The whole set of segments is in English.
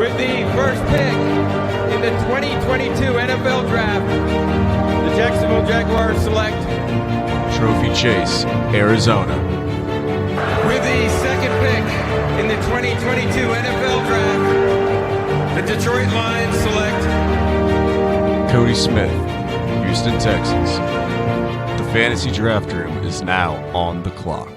With the first pick in the 2022 NFL Draft, the Jacksonville Jaguars select Trophy Chase, Arizona. with the second pick in the 2022 NFL Draft, the Detroit Lions select Cody Smith, Houston, Texas. The fantasy draft room is now on the clock.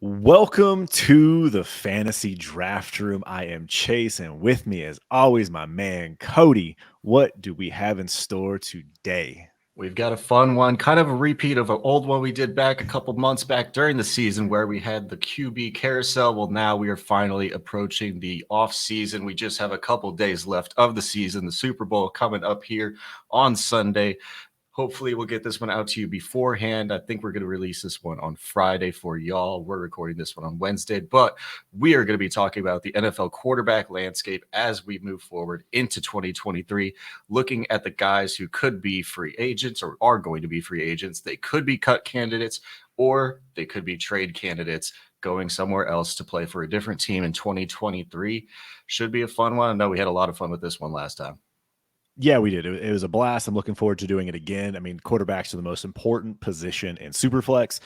Welcome to the Fantasy Draft Room. I am Chase, and with me, as always, my man Cody. What do we have in store today? We've got a fun one, kind of a repeat of an old one we did back a couple months back during the season where we had the QB carousel. Well, now we are finally approaching the off season. We just have a couple days left of the season. The Super Bowl coming up here on Sunday. Hopefully we'll get this one out to you beforehand. I think we're going to release this one on Friday for y'all. We're recording this one on Wednesday, but we are going to be talking about the NFL quarterback landscape as we move forward into 2023, looking at the guys who could be free agents or are going to be free agents. They could be cut candidates or they could be trade candidates going somewhere else to play for a different team in 2023. Should be a fun one. I know we had a lot of fun with this one last time. Yeah, we did. It was a blast. I'm looking forward to doing it again. I mean, quarterbacks are the most important position in Superflex.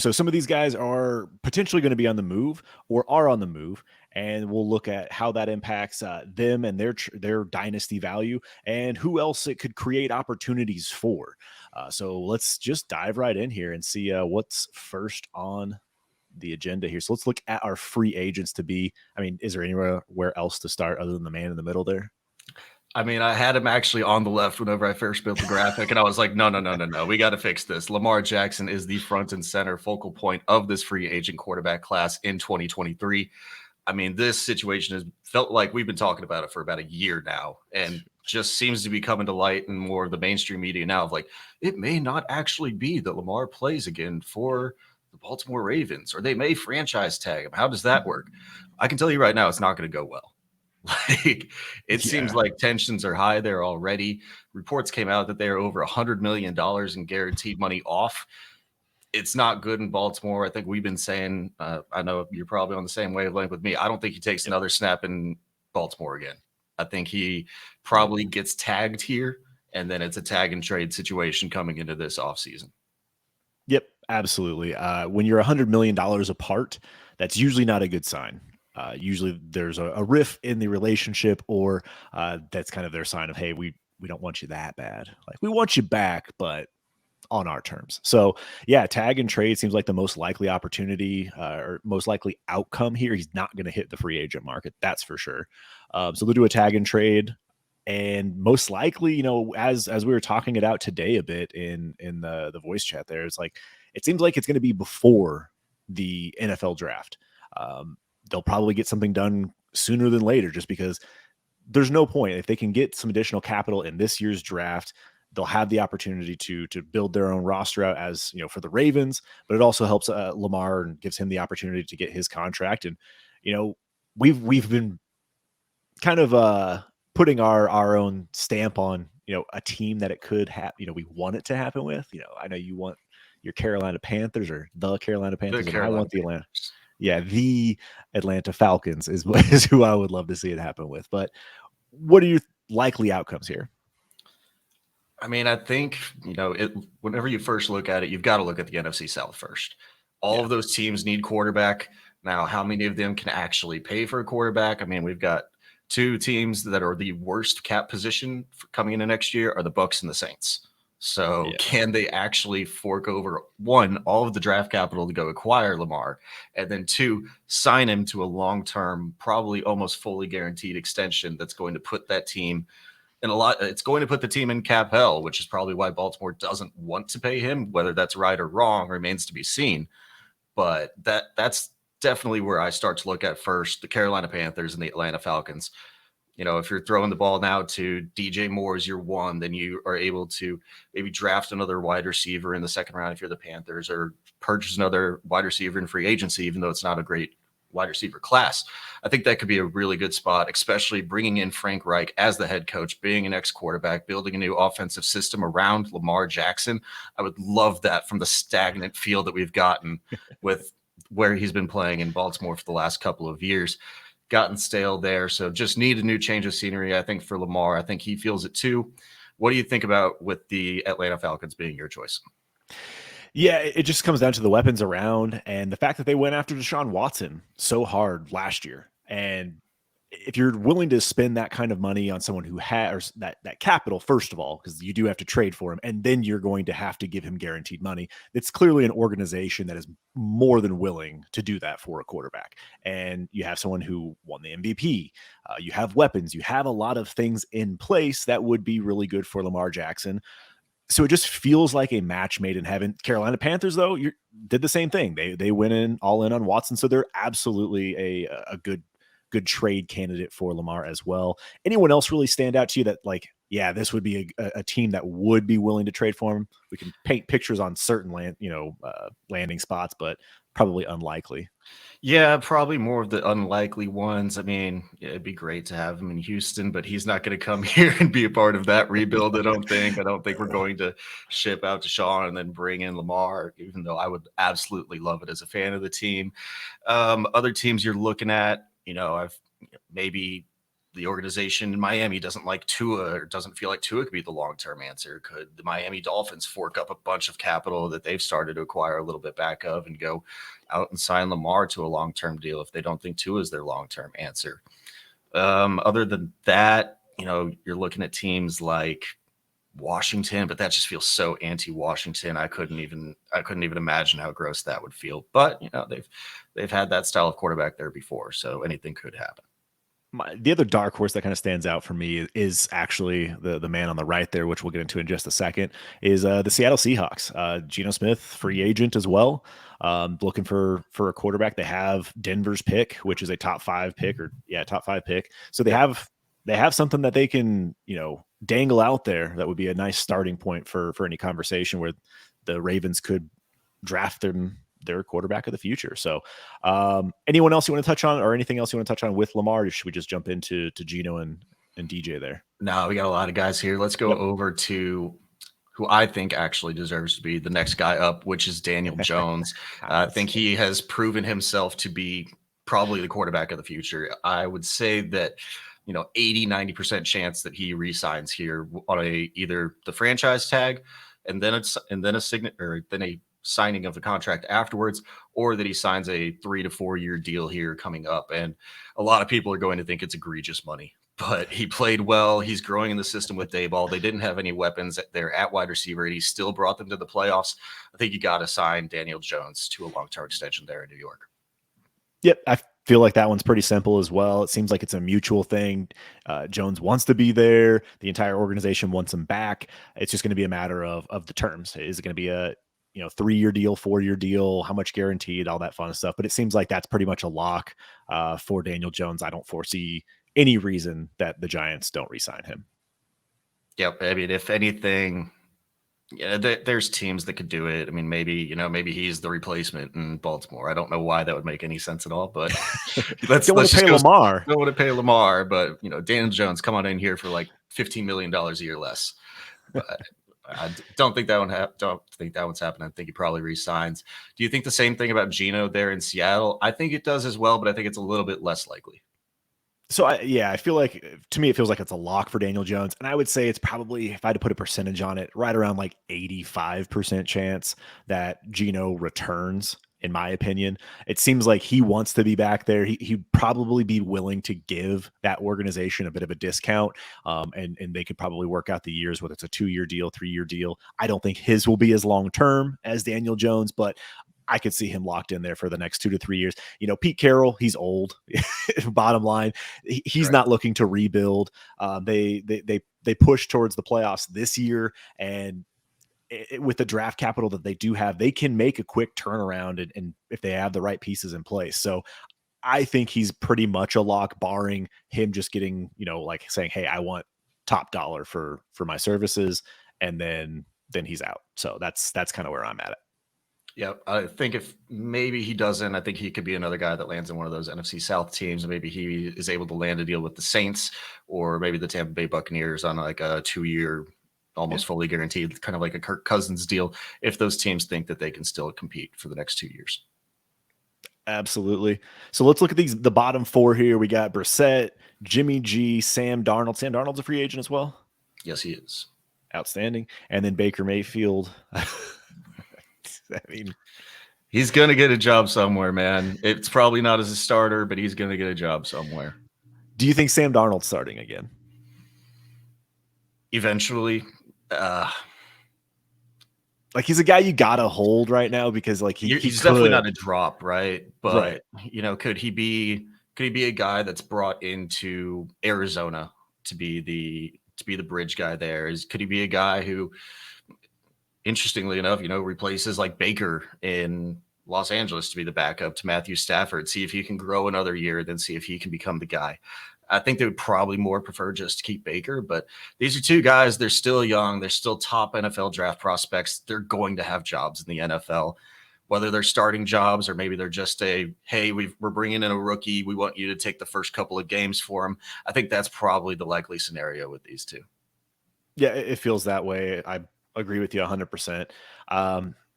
So some of these guys are potentially going to be on the move or are on the move, and we'll look at how that impacts them and their dynasty value and who else it could create opportunities for. So let's just dive right in here and see what's first on the agenda here. So let's look at our free agents to be. I mean, is there anywhere else to start other than the man in the middle there? I mean, I had him actually on the left whenever I first built the graphic, and I was like, no. We got to fix this. Lamar Jackson is the front and center focal point of this free agent quarterback class in 2023. I mean, this situation has felt like we've been talking about it for about a year now, and just seems to be coming to light in more of the mainstream media now of like, it may not actually be that Lamar plays again for the Baltimore Ravens, or they may franchise tag him. How does that work? I can tell you right now, it's not going to go well. Like it seems like tensions are high there already. Reports came out that they are over $100 million in guaranteed money off. It's not good in Baltimore. I think we've been saying, I know you're probably on the same wavelength with me. I don't think he takes another snap in Baltimore again. I think he probably gets tagged here, and then it's a tag and trade situation coming into this offseason. Yep, absolutely. When you're $100 million apart, that's usually not a good sign. Usually there's a riff in the relationship, or that's kind of their sign of, hey, we don't want you that bad. Like, we want you back, but on our terms. So yeah, tag and trade seems like the most likely opportunity or most likely outcome here. He's not going to hit the free agent market. That's for sure. So they'll do a tag and trade. And most likely, you know, as we were talking it out today a bit in the voice chat there, it's like, it seems like it's going to be before the NFL draft. They'll probably get something done sooner than later, just because there's no point. If they can get some additional capital in this year's draft, they'll have the opportunity to build their own roster out, as you know, for the Ravens, but it also helps Lamar and gives him the opportunity to get his contract. And, you know, we've been kind of putting our own stamp on, you know, a team that it could happen, you know, we want it to happen with. You know, I know you want your Carolina Panthers or the Carolina Panthers, and I want the Atlanta. Yeah, the Atlanta Falcons is who I would love to see it happen with. But what are your likely outcomes here? I mean, I think, you know, whenever you first look at it, you've got to look at the NFC South first. All of those teams need quarterback. Now, how many of them can actually pay for a quarterback? I mean, we've got two teams that are the worst cap position for coming into next year are the Bucs and the Saints. So can they actually fork over, one, all of the draft capital to go acquire Lamar, and then two, sign him to a long-term, probably almost fully guaranteed extension that's going to put that team in it's going to put the team in cap hell, which is probably why Baltimore doesn't want to pay him. Whether that's right or wrong remains to be seen. But that's definitely where I start to look at first, the Carolina Panthers and the Atlanta Falcons. You know, if you're throwing the ball now to DJ Moore as your one, then you are able to maybe draft another wide receiver in the second round if you're the Panthers, or purchase another wide receiver in free agency, even though it's not a great wide receiver class. I think that could be a really good spot, especially bringing in Frank Reich as the head coach, being an ex-quarterback, building a new offensive system around Lamar Jackson. I would love that from the stagnant field that we've gotten with where he's been playing in Baltimore for the last couple of years. Gotten stale there, so just need a new change of scenery, I think, for Lamar. I think he feels it too. What do you think about with the Atlanta Falcons being your choice? Yeah, it just comes down to the weapons around and the fact that they went after Deshaun Watson so hard last year. And if you're willing to spend that kind of money on someone who has that capital, first of all, because you do have to trade for him, and then you're going to have to give him guaranteed money. It's clearly an organization that is more than willing to do that for a quarterback. And you have someone who won the MVP. You have weapons. You have a lot of things in place that would be really good for Lamar Jackson. So it just feels like a match made in heaven. Carolina Panthers, though, did the same thing. They went in all in on Watson, so they're absolutely a good trade candidate for Lamar as well. Anyone else really stand out to you that, like, yeah, this would be a team that would be willing to trade for him? We can paint pictures on certain landing spots, but probably unlikely. Yeah, probably more of the unlikely ones. I mean, it'd be great to have him in Houston, but he's not going to come here and be a part of that rebuild, I don't think. I don't think we're going to ship out to Sean and then bring in Lamar, even though I would absolutely love it as a fan of the team. Other teams you're looking at, maybe the organization in Miami doesn't like Tua or doesn't feel like Tua could be the long-term answer. Could the Miami Dolphins fork up a bunch of capital that they've started to acquire a little bit back of and go out and sign Lamar to a long-term deal if they don't think Tua is their long-term answer? Other than that, you're looking at teams like Washington, but that just feels so anti-Washington. I couldn't even imagine how gross that would feel. But they've had that style of quarterback there before, so anything could happen. The other dark horse that kind of stands out for me is actually the man on the right there, which we'll get into in just a second, is the Seattle Seahawks. Geno Smith, free agent as well, looking for a quarterback. They have Denver's pick, which is a top 5 pick. So they have something that they can dangle out there that would be a nice starting point for any conversation where the Ravens could draft their quarterback of the future. So anyone else you want to touch on, or anything else you want to touch on with Lamar, or should we just jump into Geno and DJ there? No, we got a lot of guys here. Let's go over to who I think actually deserves to be the next guy up, which is Daniel Jones. I think he has proven himself to be probably the quarterback of the future. I would say that 80-90% chance that he re-signs here on either the franchise tag and then a signing of the contract afterwards, or that he signs a 3 to 4 year deal here coming up. And a lot of people are going to think it's egregious money, but he played well. He's growing in the system with Dayball. They didn't have any weapons there at wide receiver, and he still brought them to the playoffs. I think you got to sign Daniel Jones to a long-term extension there in New York. Yep. I feel like that one's pretty simple as well. It seems like it's a mutual thing. Jones wants to be there. The entire organization wants him back. It's just going to be a matter of the terms. Is it going to be a 3-year deal, 4-year deal, how much guaranteed, all that fun stuff. But it seems like that's pretty much a lock for Daniel Jones. I don't foresee any reason that the Giants don't re-sign him. Yep. I mean, if anything, there's teams that could do it. I mean, maybe he's the replacement in Baltimore. I don't know why that would make any sense at all, but don't want to pay Lamar. Don't want to pay Lamar, but Daniel Jones, come on in here for like $15 million a year less. But I don't think that one's happening. I think he probably resigns. Do you think the same thing about Geno there in Seattle? I think it does as well, but I think it's a little bit less likely. So I feel like, to me, it feels like it's a lock for Daniel Jones. And I would say it's probably, if I had to put a percentage on it, right around like 85% chance that Geno returns. In my opinion, it seems like he wants to be back there. He'd probably be willing to give that organization a bit of a discount. And they could probably work out the years, whether it's a 2-year deal, 3-year deal. I don't think his will be as long-term as Daniel Jones, but I could see him locked in there for the next 2 to 3 years. Pete Carroll, he's old. Bottom line, he's not looking to rebuild. They push towards the playoffs this year, and with the draft capital that they do have, they can make a quick turnaround and if they have the right pieces in place. So I think he's pretty much a lock, barring him just getting, like saying, hey, I want top dollar for my services. And then he's out. So that's kind of where I'm at it. Yeah, I think if maybe he doesn't, I think he could be another guy that lands in one of those NFC South teams. Maybe he is able to land a deal with the Saints or maybe the Tampa Bay Buccaneers on like a 2-year, almost fully guaranteed, kind of like a Kirk Cousins deal, if those teams think that they can still compete for the next 2 years. Absolutely. So let's look at the bottom four here. We got Brissett, Jimmy G, Sam Darnold. Sam Darnold's a free agent as well. Yes, he is. Outstanding. And then Baker Mayfield. I mean, he's going to get a job somewhere, man. It's probably not as a starter, but he's going to get a job somewhere. Do you think Sam Darnold's starting again? Eventually. Like, he's a guy you got to hold right now because, like, he's definitely not a drop, right? But, could he be a guy that's brought into Arizona to be the bridge guy there? Could he be a guy who, interestingly enough, replaces like Baker in Los Angeles to be the backup to Matthew Stafford, see if he can grow another year, then see if he can become the guy. I think they would probably more prefer just to keep Baker, but these are two guys. They're still young. They're still top NFL draft prospects. They're going to have jobs in the NFL, whether they're starting jobs or maybe they're just hey, we're bringing in a rookie. We want you to take the first couple of games for him. I think that's probably the likely scenario with these two. Yeah, it feels that way. I agree with you 100%.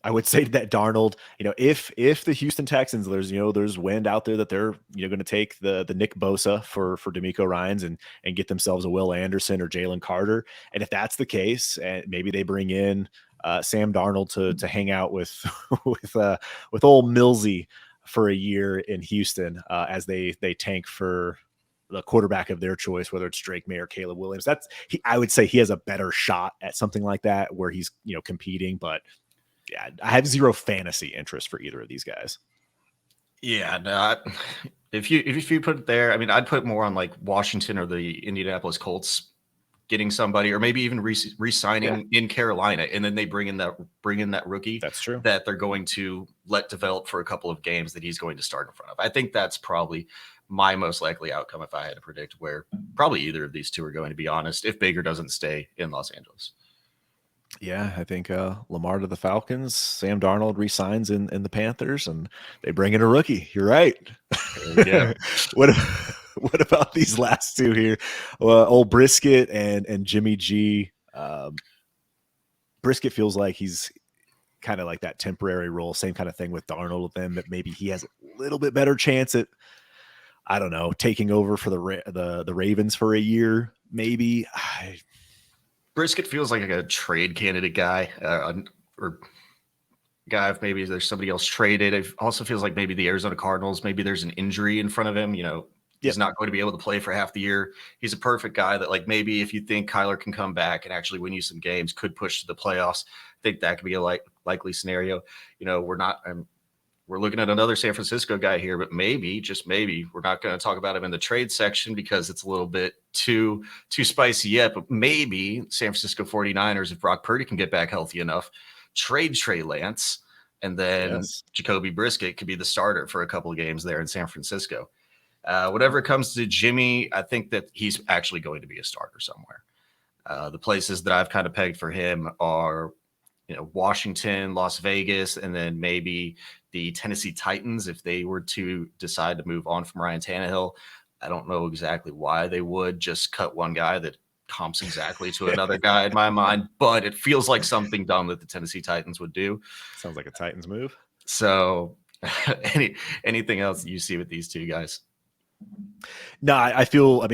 I would say that Darnold, if the Houston Texans, there's wind out there that they're going to take the Nick Bosa for DeMeco Ryans and get themselves a Will Anderson or Jalen Carter, and if that's the case, and maybe they bring in Sam Darnold to hang out with old Millsy for a year in Houston as they tank for the quarterback of their choice, whether it's Drake May or Caleb Williams. I would say he has a better shot at something like that where he's competing, but. Yeah, I have zero fantasy interest for either of these guys. Yeah, no, if you put it there, I mean, I'd put more on like Washington or the Indianapolis Colts getting somebody, or maybe even re-signing in Carolina, and then they bring in that rookie. That's true. That they're going to let develop for a couple of games that he's going to start in front of. I think that's probably my most likely outcome if I had to predict where probably either of these two are going to be honest, if Baker doesn't stay in Los Angeles. Yeah, I think Lamar to the Falcons, Sam Darnold re-signs in the Panthers, and they bring in a rookie. You're right. Yeah. What about these last two here? Old Brisket and Jimmy G. Brisket feels like he's kind of like that temporary role. Same kind of thing with Darnold with them, but maybe he has a little bit better chance at, I don't know, taking over for the Ravens for a year, maybe. Brisket feels like a trade candidate guy, or guy if maybe there's somebody else traded. It also feels like maybe the Arizona Cardinals, maybe there's an injury in front of him. He's not going to be able to play for half the year. He's a perfect guy that, like, maybe if you think Kyler can come back and actually win you some games, could push to the playoffs. I think that could be a likely scenario. We're looking at another San Francisco guy here, but maybe, just maybe, we're not going to talk about him in the trade section because it's a little bit too spicy yet, but maybe San Francisco 49ers, if Brock Purdy can get back healthy enough, trade Trey Lance, and then Jacoby Brisket could be the starter for a couple of games there in San Francisco. Whatever it comes to Jimmy, I think that he's actually going to be a starter somewhere. The places that I've kind of pegged for him are, Washington, Las Vegas, and then maybe the Tennessee Titans if they were to decide to move on from Ryan Tannehill. I don't know exactly why they would just cut one guy that comps exactly to another guy in my mind, but it feels like something dumb that the Tennessee Titans would do. Sounds like a Titans move. So anything else that you see with these two guys? No, I feel,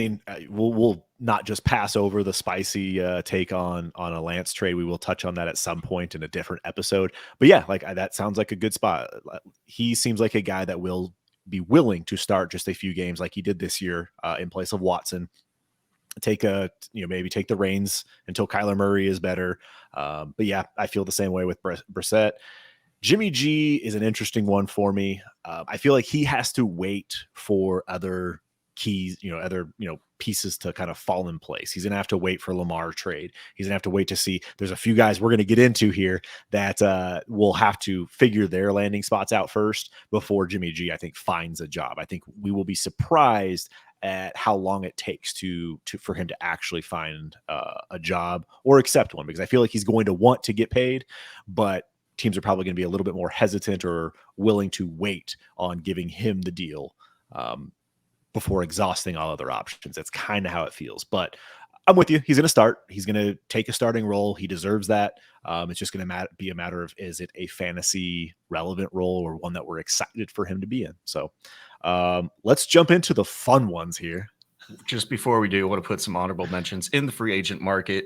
we'll not just pass over the spicy take on a Lance trade. We will touch on that at some point in a different episode. But yeah, that sounds like a good spot. He seems like a guy that will be willing to start just a few games like he did this year in place of Watson. Maybe take the reins until Kyler Murray is better. But yeah, I feel the same way with Brissett. Jimmy G is an interesting one for me. I feel like he has to wait for other keys, other pieces to kind of fall in place. He's going to have to wait for Lamar trade. He's going to have to wait to see. There's a few guys we're going to get into here that will have to figure their landing spots out first before Jimmy G, I think, finds a job. I think we will be surprised at how long it takes for him to actually find a job or accept one, because I feel like he's going to want to get paid, but teams are probably going to be a little bit more hesitant or willing to wait on giving him the deal before exhausting all other options. That's kind of how it feels. But I'm with you. He's going to start. He's going to take a starting role. He deserves that. It's just going to be a matter of, is it a fantasy relevant role or one that we're excited for him to be in? So let's jump into the fun ones here. Just before we do, I want to put some honorable mentions in the free agent market.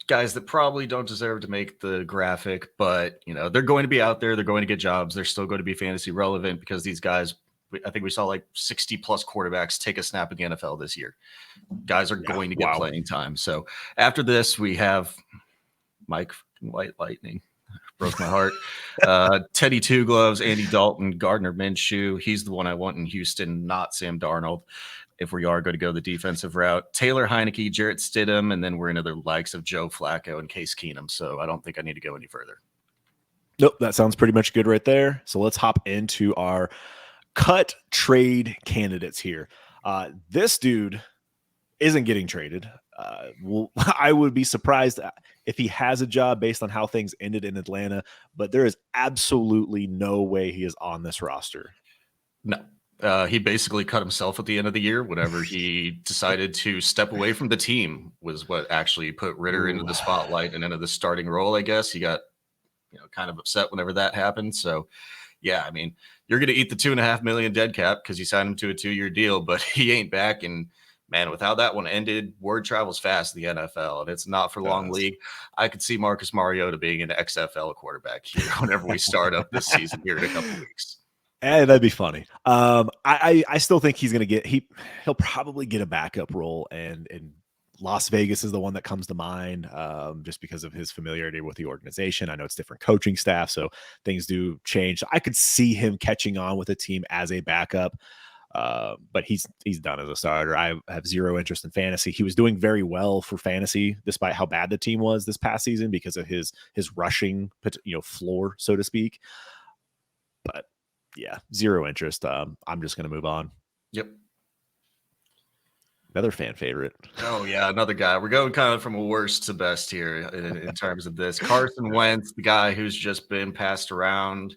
Guys that probably don't deserve to make the graphic, but they're going to be out there. They're going to get jobs. They're still going to be fantasy relevant because these guys, I think we saw like 60 plus quarterbacks take a snap in the NFL this year. Guys are going to get playing time. So after this, we have Mike White Lightning. Broke my heart. Teddy Two Gloves, Andy Dalton, Gardner Minshew. He's the one I want in Houston, not Sam Darnold. If we are going to go the defensive route, Taylor Heineke, Jarrett Stidham, and then we're into the likes of Joe Flacco and Case Keenum. So I don't think I need to go any further. Nope, that sounds pretty much good right there. So let's hop into our cut trade candidates here. This dude isn't getting traded. I would be surprised if he has a job based on how things ended in Atlanta, but there is absolutely no way he is on this roster. No. He basically cut himself at the end of the year whenever he decided to step away from the team was what actually put Ritter into the spotlight and into the starting role, I guess. He got kind of upset whenever that happened. So, yeah, I mean, you're going to eat the $2.5 million dead cap because you signed him to a 2-year deal, but he ain't back. And, man, with how that one ended, word travels fast in the NFL, and it's not for long league. I could see Marcus Mariota being an XFL quarterback here whenever we start up this season here in a couple of weeks. And that'd be funny. I still think he's going to he'll probably get a backup role, and Las Vegas is the one that comes to mind just because of his familiarity with the organization. I know it's different coaching staff, so things do change. I could see him catching on with a team as a backup, but he's done as a starter. I have zero interest in fantasy. He was doing very well for fantasy despite how bad the team was this past season because of his rushing floor, so to speak. But yeah, zero interest. I'm just going to move on. Yep. Another fan favorite. Oh, yeah, another guy. We're going kind of from worst to best here in terms of this. Carson Wentz, the guy who's just been passed around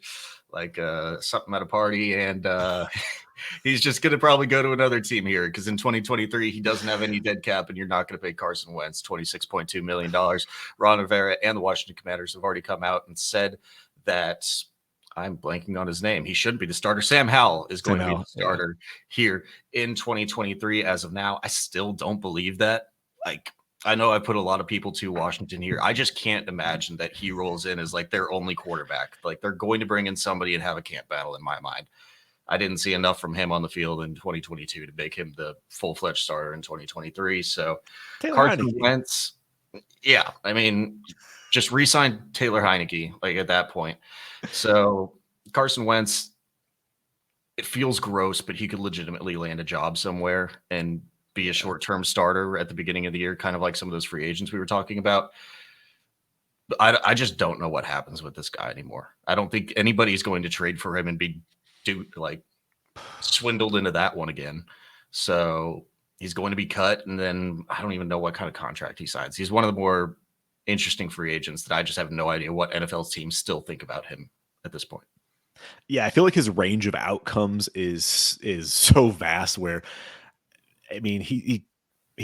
like something at a party, and he's just going to probably go to another team here because in 2023, he doesn't have any dead cap, and you're not going to pay Carson Wentz $26.2 million. Ron Rivera and the Washington Commanders have already come out and said that – I'm blanking on his name. He shouldn't be the starter. Sam Howell is going to be the starter here in 2023 as of now. I still don't believe that. Like, I know I put a lot of people to Washington here. I just can't imagine that he rolls in as like their only quarterback. Like, they're going to bring in somebody and have a camp battle in my mind. I didn't see enough from him on the field in 2022 to make him the full-fledged starter in 2023. So Carson Wentz, yeah, I mean, just re-sign Taylor Heineke like at that point. So Carson Wentz, it feels gross, but he could legitimately land a job somewhere and be a short-term starter at the beginning of the year, kind of like some of those free agents we were talking about. But I just don't know what happens with this guy anymore. I don't think anybody's going to trade for him and be swindled into that one again. So he's going to be cut, and then I don't even know what kind of contract he signs. He's one of the more interesting free agents that I just have no idea what NFL teams still think about him at this point. Yeah, I feel like his range of outcomes is so vast where, I mean, he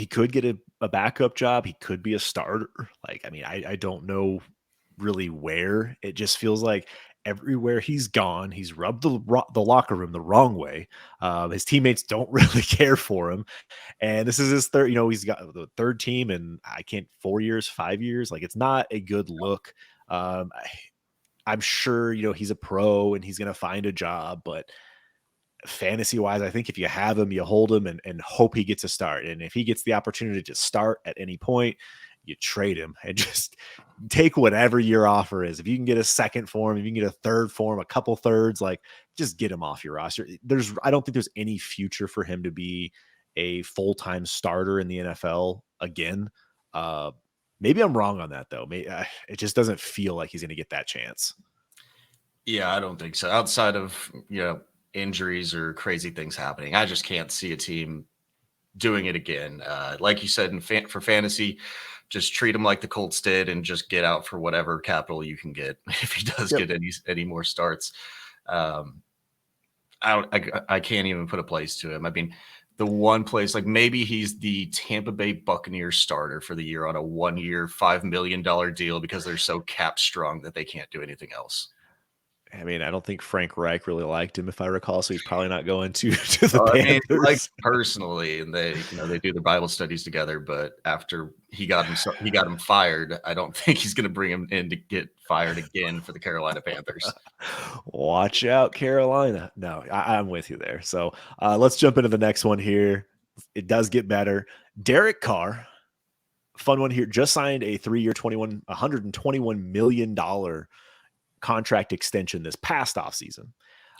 could get a backup job. He could be a starter. Like, I mean, I don't know really where. It just feels like everywhere he's gone, he's rubbed the locker room the wrong way. His teammates don't really care for him. And this is his third, he's got the third team in 4 years, 5 years. Like, it's not a good look. I'm sure, he's a pro and he's going to find a job, but fantasy wise, I think if you have him, you hold him and hope he gets a start. And if he gets the opportunity to start at any point, you trade him and just take whatever your offer is. If you can get a second for him, if you can get a third for him, a couple thirds, like, just get him off your roster. I don't think there's any future for him to be a full-time starter in the NFL again. Maybe I'm wrong on that though. It just doesn't feel like he's going to get that chance. Yeah, I don't think so. Outside of, injuries or crazy things happening, I just can't see a team doing it again. Like you said, for fantasy, just treat him like the Colts did and just get out for whatever capital you can get if he does get any more starts. I can't even put a place to him. I mean, the one place, like maybe he's the Tampa Bay Buccaneers starter for the year on a 1-year, $5 million deal because they're so cap strong that they can't do anything else. I mean, I don't think Frank Reich really liked him, if I recall, so he's probably not going to the I Panthers. mean, like personally, and they do their Bible studies together. But after he got him fired, I don't think he's going to bring him in to get fired again for the Carolina Panthers. Watch out, Carolina. No, I'm with you there. So let's jump into the next one here. It does get better. Derek Carr, fun one here, just signed a 3-year, $121 million contract extension this past offseason.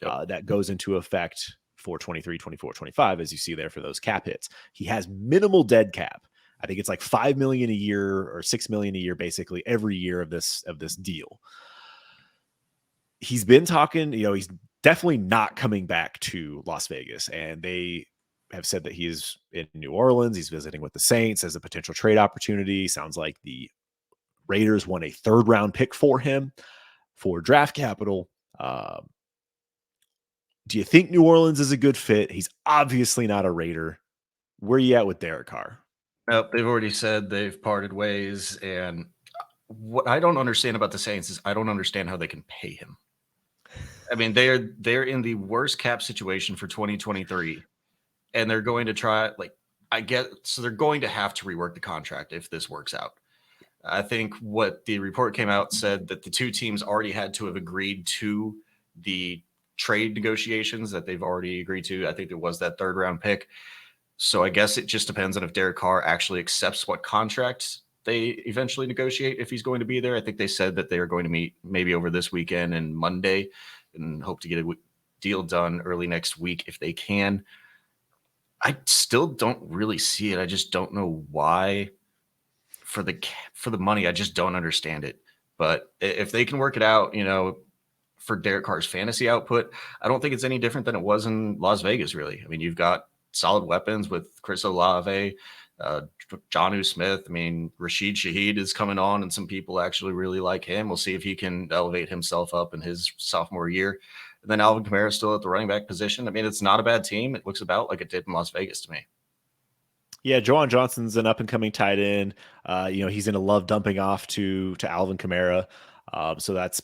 Yep. That goes into effect for 23, 24, 25, as you see there for those cap hits. He has minimal dead cap. I think it's like $5 million a year or $6 million a year, basically every year of this deal. He's been talking, he's definitely not coming back to Las Vegas, and they have said that he is in New Orleans. He's visiting with the Saints as a potential trade opportunity. Sounds like the Raiders won a 3rd round pick for him for draft capital. Do you think New Orleans is a good fit? He's obviously not a Raider. Where are you at with Derek Carr? Nope, they've already said they've parted ways. And what I don't understand about the Saints is I don't understand how they can pay him. I mean, they're in the worst cap situation for 2023, and they're going to try, so they're going to have to rework the contract if this works out. I think what the report came out said that the two teams already had to have agreed to the trade negotiations that they've already agreed to. I think it was that 3rd round pick. So I guess it just depends on if Derek Carr actually accepts what contract they eventually negotiate, if he's going to be there. I think they said that they are going to meet maybe over this weekend and Monday and hope to get a deal done early next week if they can. I still don't really see it. I just don't know why. For the money, I just don't understand it. But if they can work it out, for Derek Carr's fantasy output, I don't think it's any different than it was in Las Vegas, really. I mean, you've got solid weapons with Chris Olave, Jonnu Smith. I mean, Rashid Shaheed is coming on, and some people actually really like him. We'll see if he can elevate himself up in his sophomore year. And then Alvin Kamara still at the running back position. I mean, it's not a bad team. It looks about like it did in Las Vegas to me. Yeah, Juwan Johnson's an up-and-coming tight end. He's going to love dumping off to Alvin Kamara. So that's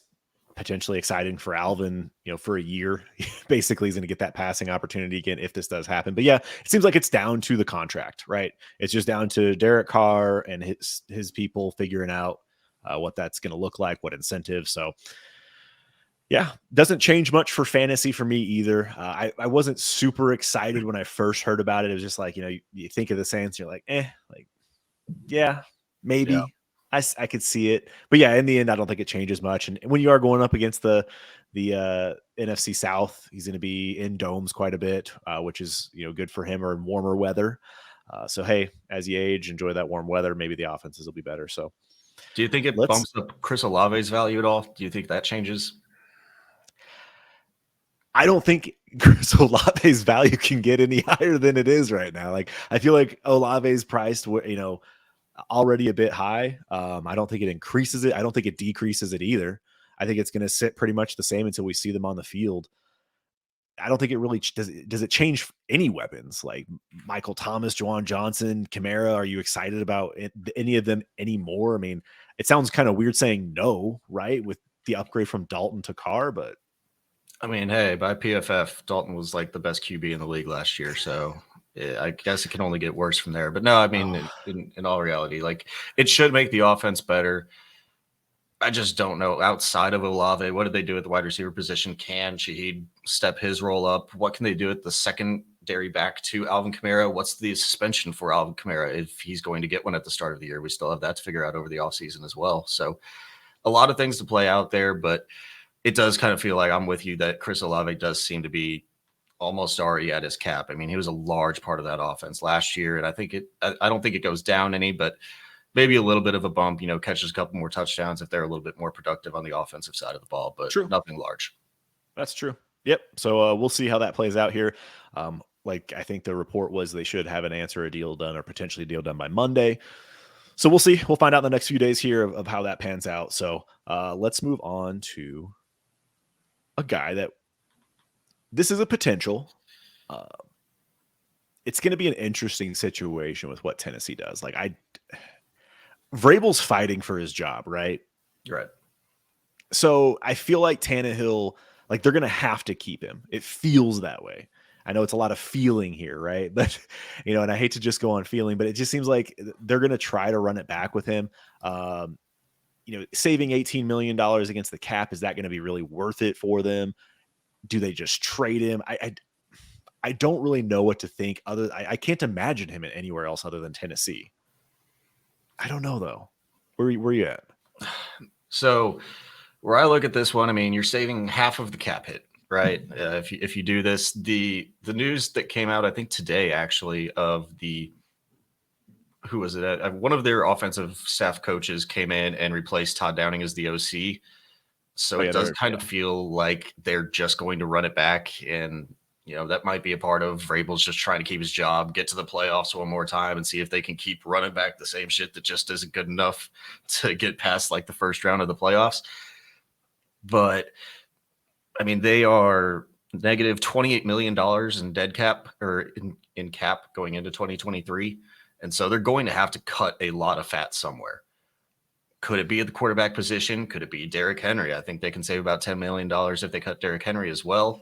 potentially exciting for Alvin, for a year. Basically, he's going to get that passing opportunity again if this does happen. But yeah, it seems like it's down to the contract, right? It's just down to Derek Carr and his people figuring out what that's going to look like, what incentives. So yeah, doesn't change much for fantasy for me either. I wasn't super excited when I first heard about it. It was just like, you think of the Saints, you're like, yeah, maybe. Yeah. I could see it. But yeah, in the end, I don't think it changes much. And when you are going up against the NFC South, he's going to be in domes quite a bit, which is, good for him, or in warmer weather. So, hey, as you age, enjoy that warm weather. Maybe the offenses will be better. So do you think it bumps up Chris Olave's value at all? Do you think that changes? I don't think Chris Olave's value can get any higher than it is right now. Like, I feel like Olave's priced, already a bit high. I don't think it increases it. I don't think it decreases it either. I think it's going to sit pretty much the same until we see them on the field. I don't think it really does it change any weapons like Michael Thomas, Juwan Johnson, Kamara. Are you excited about any of them anymore? I mean, it sounds kind of weird saying no, right? With the upgrade from Dalton to Carr, but I mean, hey, by PFF, Dalton was like the best QB in the league last year. So I guess it can only get worse from there. But no, I mean, in all reality, like, it should make the offense better. I just don't know. Outside of Olave, what did they do at the wide receiver position? Can Shaheed step his role up? What can they do at the secondary back to Alvin Kamara? What's the suspension for Alvin Kamara if he's going to get one at the start of the year? We still have that to figure out over the offseason as well. So a lot of things to play out there, but it does kind of feel like I'm with you that Chris Olave does seem to be almost already at his cap. I mean, he was a large part of that offense last year, and I don't think it goes down any, but maybe a little bit of a bump, catches a couple more touchdowns if they're a little bit more productive on the offensive side of the ball, but nothing large. That's true. Yep. So we'll see how that plays out here. I think the report was they should have an answer, a deal done, or potentially a deal done by Monday. So we'll see. We'll find out in the next few days here of how that pans out. So let's move on to a guy that this is a potential. it's going to be an interesting situation with what Tennessee does. Like Vrabel's fighting for his job, right? Right. So I feel like Tannehill, like they're going to have to keep him. It feels that way. I know it's a lot of feeling here, right? But, and I hate to just go on feeling, but it just seems like they're going to try to run it back with him. Saving $18 million against the cap, is that going to be really worth it for them? Do they just trade him? I don't really know what to think. I can't imagine him anywhere else other than Tennessee. I don't know though. Where you at? So where I look at this one, I mean, you're saving half of the cap hit, right? If you do this, the news that came out, I think today actually, of who was it? One of their offensive staff coaches came in and replaced Todd Downing as the OC. So it does kind of feel like they're just going to run it back, and that might be a part of Vrabel's just trying to keep his job, get to the playoffs one more time, and see if they can keep running back the same shit that just isn't good enough to get past like the first round of the playoffs. But I mean, they are negative $28 million in dead cap, or in cap going into 2023. And so they're going to have to cut a lot of fat somewhere. Could it be at the quarterback position? Could it be Derrick Henry? I think they can save about $10 million if they cut Derrick Henry as well.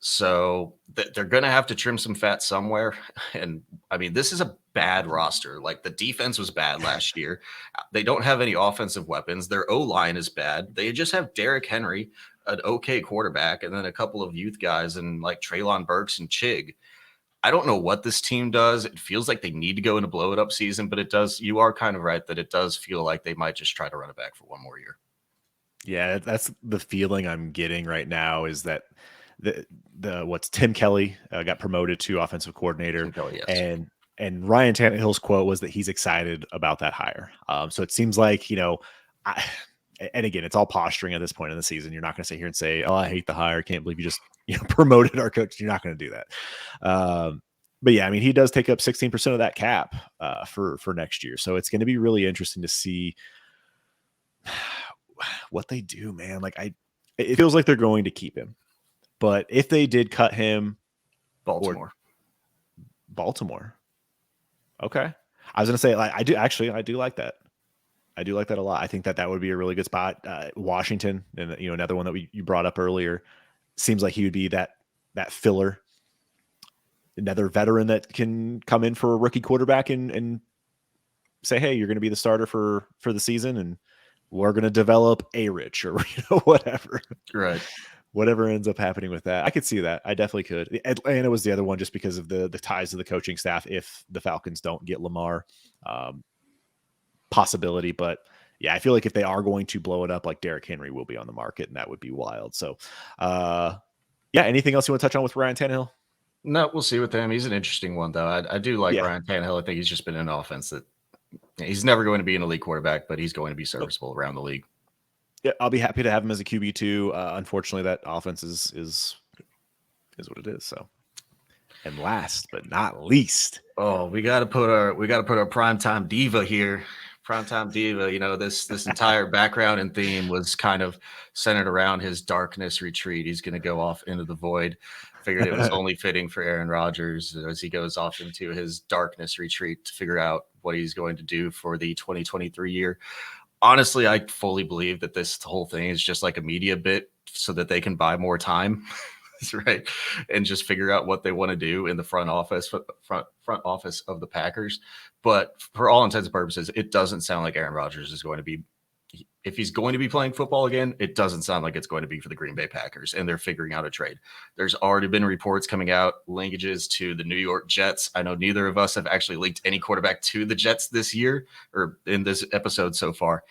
So they're going to have to trim some fat somewhere. And I mean, this is a bad roster. Like, the defense was bad last year. They don't have any offensive weapons. Their O-line is bad. They just have Derrick Henry, an okay quarterback, and then a couple of youth guys and like Treylon Burks and Chig. I don't know what this team does. It feels like they need to go in a blow it up season, but it does. You are kind of right that it does feel like they might just try to run it back for one more year. Yeah, that's the feeling I'm getting right now, is that Tim Kelly got promoted to offensive coordinator, Kelly, yes. and Ryan Tannehill's quote was that he's excited about that hire. So it seems like, and again, it's all posturing at this point in the season. You're not going to sit here and say, "Oh, I hate the hire. Can't believe you just promoted our coach." You're not going to do that. But yeah, I mean, he does take up 16% of that cap for next year. So it's going to be really interesting to see what they do, man. Like, it feels like they're going to keep him, but if they did cut him, Baltimore. Okay. I was going to say, like, I do like that. I do like that a lot. I think that would be a really good spot. Washington, and another one that you brought up earlier, seems like he would be that filler, another veteran that can come in for a rookie quarterback and say, "Hey, you're going to be the starter for the season, and we're going to develop A-Rich," or whatever. Right. Whatever ends up happening with that. I could see that. I definitely could. Atlanta was the other one, just because of the ties to the coaching staff. If the Falcons don't get Lamar, possibility. But yeah, I feel like if they are going to blow it up, like, Derrick Henry will be on the market, and that would be wild. So yeah, anything else you want to touch on with Ryan Tannehill? No, we'll see with him. He's an interesting one, though. I do like Ryan Tannehill. I think he's just been in an offense that he's never going to be an elite quarterback, but he's going to be serviceable around the league. Yeah, I'll be happy to have him as a QB2. Unfortunately, that offense is what it is. So, and last but not least, we got to put our primetime diva here. Primetime diva. This entire background and theme was kind of centered around his darkness retreat. He's going to go off into the void. Figured it was only fitting for Aaron Rodgers as he goes off into his darkness retreat to figure out what he's going to do for the 2023 year. Honestly, I fully believe that this whole thing is just like a media bit so that they can buy more time, right? And just figure out what they want to do in the front office of the Packers. But for all intents and purposes, it doesn't sound like Aaron Rodgers is going to be, if he's going to be playing football again, it doesn't sound like it's going to be for the Green Bay Packers, and they're figuring out a trade. There's already been reports coming out, linkages to the New York Jets. I know neither of us have actually linked any quarterback to the Jets this year or in this episode so far.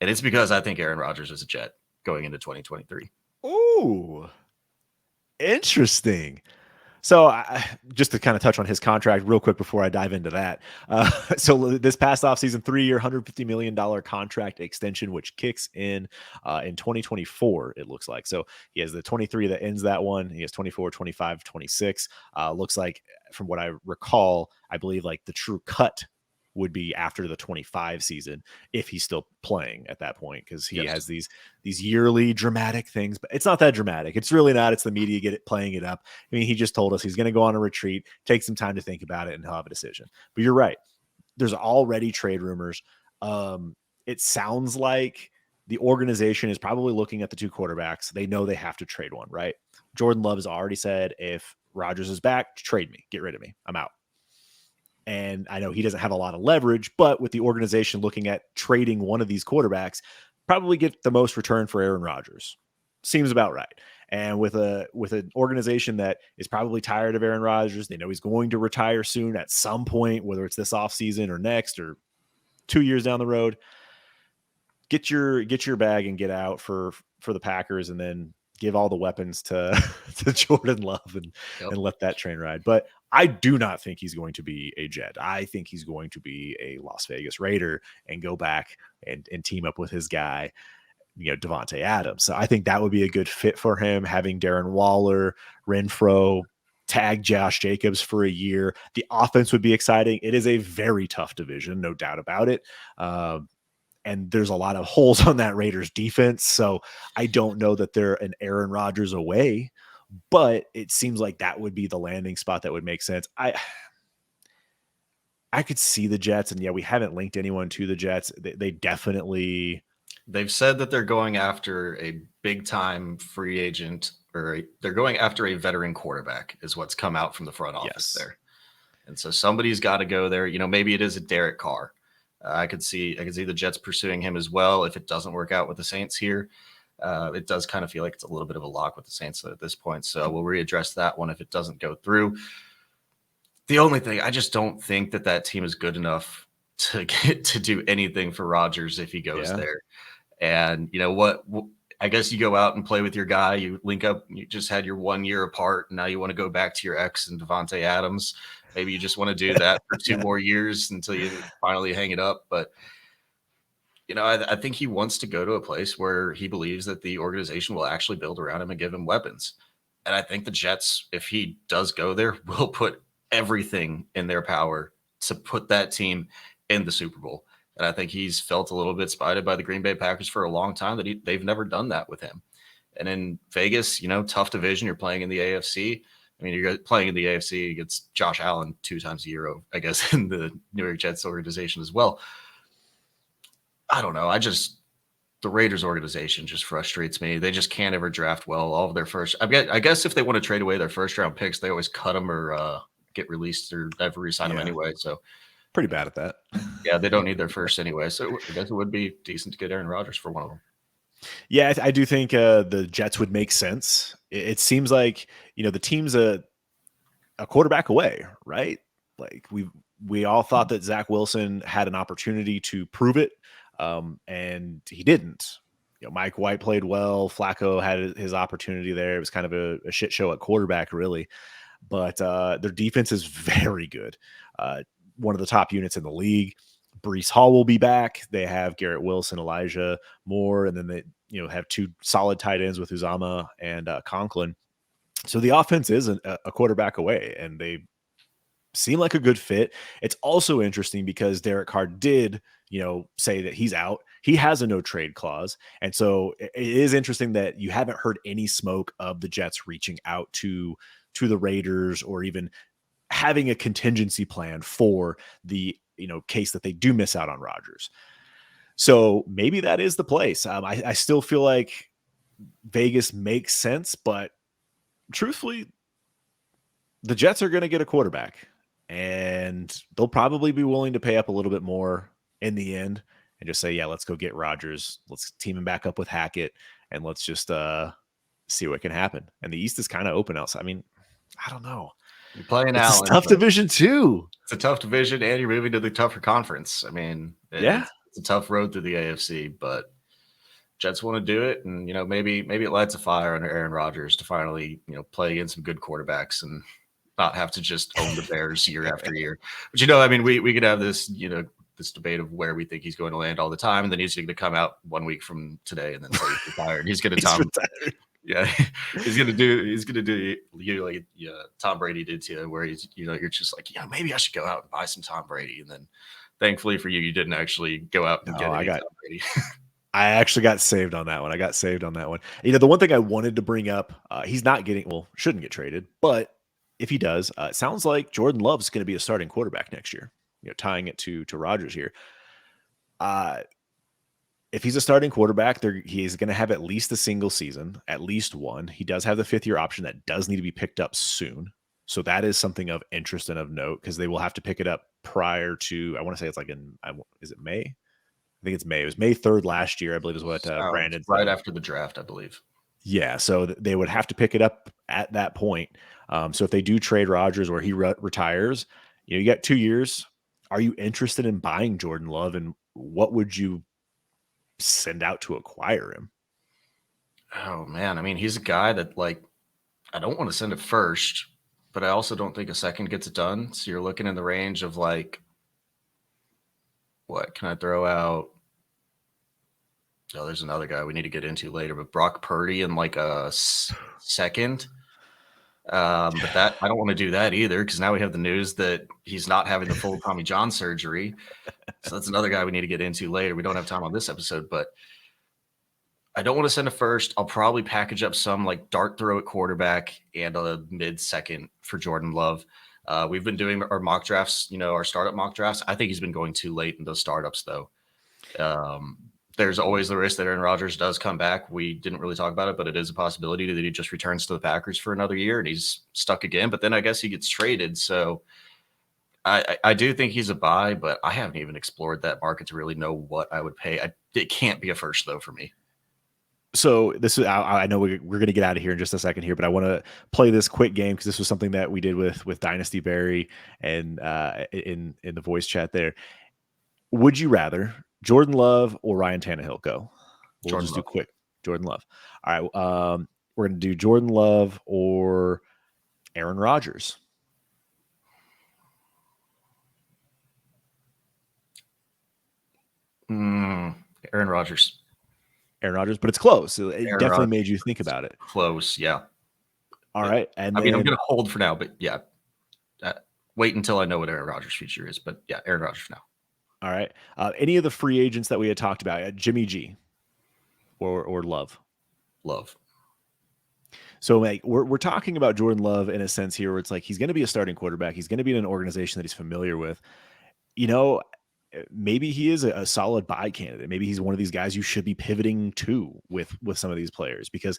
And it's because I think Aaron Rodgers is a Jet going into 2023. Ooh, interesting. So just to kind of touch on his contract real quick before I dive into that. So this past offseason, 3-year, $150 million contract extension, which kicks in 2024, it looks like. So he has the 23 that ends that one. He has 24, 25, 26. Looks like, from what I recall, I believe like the true cut would be after the 25 season if he's still playing at that point, because he has these yearly dramatic things, but it's not that dramatic. It's really not. It's the media playing it up. I mean, he just told us he's going to go on a retreat, take some time to think about it, and he'll have a decision. But you're right. There's already trade rumors. It sounds like the organization is probably looking at the two quarterbacks. They know they have to trade one, right? Jordan Love has already said, if Rodgers is back, trade me, get rid of me, I'm out. And I know he doesn't have a lot of leverage, but with the organization looking at trading one of these quarterbacks, probably get the most return for Aaron Rodgers. Seems about right. And with an organization that is probably tired of Aaron Rodgers, they know he's going to retire soon at some point, whether it's this offseason or next or 2 years down the road. Get your bag and get out for the Packers, and then give all the weapons to Jordan Love and let that train ride. But I do not think he's going to be a Jet. I think he's going to be a Las Vegas Raider and go back and team up with his guy, Devontae Adams. So I think that would be a good fit for him, having Darren Waller, Renfro, tag Josh Jacobs for a year. The offense would be exciting. It is a very tough division, no doubt about it. And there's a lot of holes on that Raiders defense. So I don't know that they're an Aaron Rodgers away, but it seems like that would be the landing spot that would make sense. I could see the Jets, and we haven't linked anyone to the Jets. They definitely. They've said that they're going after a big time free agent, or they're going after a veteran quarterback is what's come out from the front office there. And so somebody's got to go there. Maybe it is a Derek Carr. I could see the Jets pursuing him as well. If it doesn't work out with the Saints here, it does kind of feel like it's a little bit of a lock with the Saints at this point. So we'll readdress that one if it doesn't go through. The only thing, I just don't think that team is good enough to get to do anything for Rodgers if he goes there. And you know what? I guess you go out and play with your guy. You link up. You just had your 1 year apart. And now you want to go back to your ex and Devontae Adams. Maybe you just want to do that for 2 more years until you finally hang it up. But, I think he wants to go to a place where he believes that the organization will actually build around him and give him weapons. And I think the Jets, if he does go there, will put everything in their power to put that team in the Super Bowl. And I think he's felt a little bit spited by the Green Bay Packers for a long time that they've never done that with him. And in Vegas, tough division. You're playing in the AFC. I mean, you're playing in the AFC against Josh Allen 2 times a year, I guess, in the New York Jets organization as well. I don't know. The Raiders organization just frustrates me. They just can't ever draft well. All of their first, I guess if they want to trade away their first round picks, they always cut them or get released or never resign them anyway. So pretty bad at that. Yeah, they don't need their first anyway. So I guess it would be decent to get Aaron Rodgers for one of them. Yeah, I do think the Jets would make sense. It seems like, the team's a quarterback away, right? Like we all thought that Zach Wilson had an opportunity to prove it, and he didn't. Mike White played well. Flacco had his opportunity there. It was kind of a shit show at quarterback, really. But their defense is very good. One of the top units in the league. Breece Hall will be back. They have Garrett Wilson, Elijah Moore, and then they have 2 solid tight ends with Uzama and Conklin. So the offense is a quarterback away, and they seem like a good fit. It's also interesting because Derek Carr did, say that he's out. He has a no trade clause. And so it is interesting that you haven't heard any smoke of the Jets reaching out to the Raiders or even having a contingency plan for the, case that they do miss out on Rodgers. So maybe that is the place. I still feel like Vegas makes sense, but truthfully, the Jets are going to get a quarterback, and they'll probably be willing to pay up a little bit more in the end and just say, let's go get Rodgers. Let's team him back up with Hackett, and let's just see what can happen. And the East is kind of open outside. I mean, I don't know. You're playing Allen. It's a tough division too. It's a tough division, and you're moving to the tougher conference. I mean, it's a tough road through the AFC, but Jets want to do it, and maybe it lights a fire under Aaron Rodgers to finally play against some good quarterbacks and not have to just own the Bears year after year. But I mean, we could have this this debate of where we think he's going to land all the time, and then he's going to come out 1 week from today and then say he's retired. He's going to he's gonna do you like Tom Brady did to you, where he's you're just like, maybe I should go out and buy some Tom Brady, and then Thankfully for you, you didn't actually go out and No, get I any got Tom Brady. I actually got saved on that one. I got saved on that one. The one thing I wanted to bring up, he's not getting, well, shouldn't get traded, but if he does, it sounds like Jordan Love's going to be a starting quarterback next year. Tying it to Rodgers here. If he's a starting quarterback, he's going to have at least a single season, at least one. He does have the 5th-year option that does need to be picked up soon. So that is something of interest and of note because they will have to pick it up prior to, I want to say it's like is it May? I think it's May. It was May 3rd last year, I believe is what Brandon right said. after the draft, I believe. Yeah, so they would have to pick it up at that point. So if they do trade Rodgers or he retires, you got 2 years. Are you interested in buying Jordan Love, and what would you send out to acquire him? Oh man, I mean, he's a guy that I don't want to send a first, but I also don't think a second gets it done. So you're looking in the range of what can I throw out? Oh, there's another guy we need to get into later, but Brock Purdy in a second. But that I don't want to do that either because now we have the news that he's not having the full Tommy John surgery. So that's another guy we need to get into later. We don't have time on this episode, but I don't want to send a first. I'll probably package up some dart throw at quarterback and a mid-second for Jordan Love. We've been doing our mock drafts, our startup mock drafts. I think he's been going too late in those startups, though. There's always the risk that Aaron Rodgers does come back. We didn't really talk about it, but it is a possibility that he just returns to the Packers for another year and he's stuck again. But then I guess he gets traded. So I do think he's a buy, but I haven't even explored that market to really know what I would pay. It can't be a first, though, for me. So this is, I know we're going to get out of here in just a second here, but I want to play this quick game because this was something that we did with Dynasty Barry and in the voice chat there. Would you rather Jordan Love or Ryan Tannehill go? We'll just do quick. Jordan Love. All right. We're going to do Jordan Love or Aaron Rodgers. Aaron Rodgers. Aaron Rodgers, but it's close. It Aaron definitely Rodgers. made you think about it. Close, yeah. All right. And I mean, I'm going to hold for now, but yeah. Wait until I know what Aaron Rodgers' future is. But yeah, Aaron Rodgers for now. All right. Any of the free agents that we had talked about, Jimmy G or Love? Love. So we're talking about Jordan Love in a sense here where it's like he's going to be a starting quarterback. He's going to be in an organization that he's familiar with. Maybe he is a solid buy candidate. Maybe he's one of these guys you should be pivoting to with some of these players, because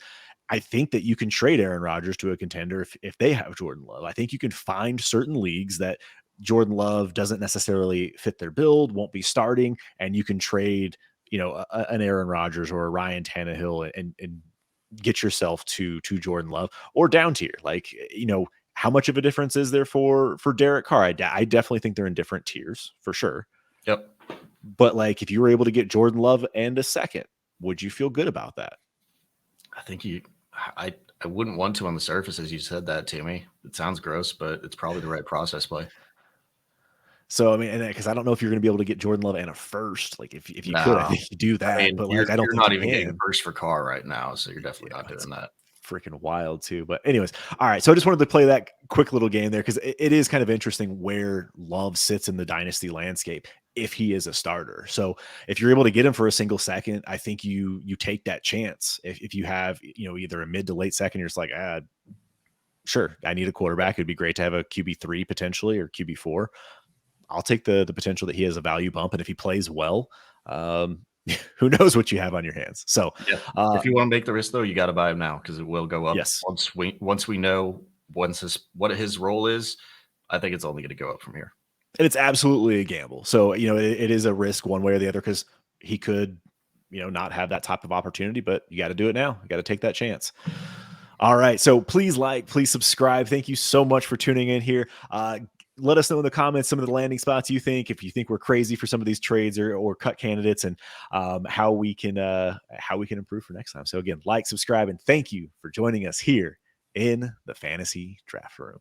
I think that you can trade Aaron Rodgers to a contender if they have Jordan Love. I think you can find certain leagues that Jordan Love doesn't necessarily fit their build, won't be starting, and you can trade, an Aaron Rodgers or a Ryan Tannehill and get yourself to Jordan Love or down tier. How much of a difference is there for Derek Carr? I definitely think they're in different tiers for sure. Yep. But if you were able to get Jordan Love and a second, would you feel good about that? I think I wouldn't want to on the surface as you said that to me. It sounds gross, but it's probably the right process play. So, I mean, because I don't know if you're going to be able to get Jordan Love and a first. If you could, I think you do that. I mean, but I don't you're think not even getting first for Carr right now, so you're definitely not doing that. Freaking wild too. But anyways, all right. So I just wanted to play that quick little game there because it is kind of interesting where Love sits in the dynasty landscape if he is a starter. So if you're able to get him for a single second, I think you take that chance. If you have, either a mid to late second, you're just like, sure, I need a quarterback. It'd be great to have a QB3 potentially or QB4. I'll take the potential that he has a value bump. And if he plays well, who knows what you have on your hands. So if you want to make the risk though, you got to buy him now because it will go up. Yes. Once we know what his role is, I think it's only going to go up from here. And it's absolutely a gamble. So, it is a risk one way or the other because he could, not have that type of opportunity, but you got to do it now. You got to take that chance. All right. So please please subscribe. Thank you so much for tuning in here. Let us know in the comments some of the landing spots you think, if you think we're crazy for some of these trades or cut candidates, and how we can improve for next time. So again, subscribe, and thank you for joining us here in the Fantasy Draft Room.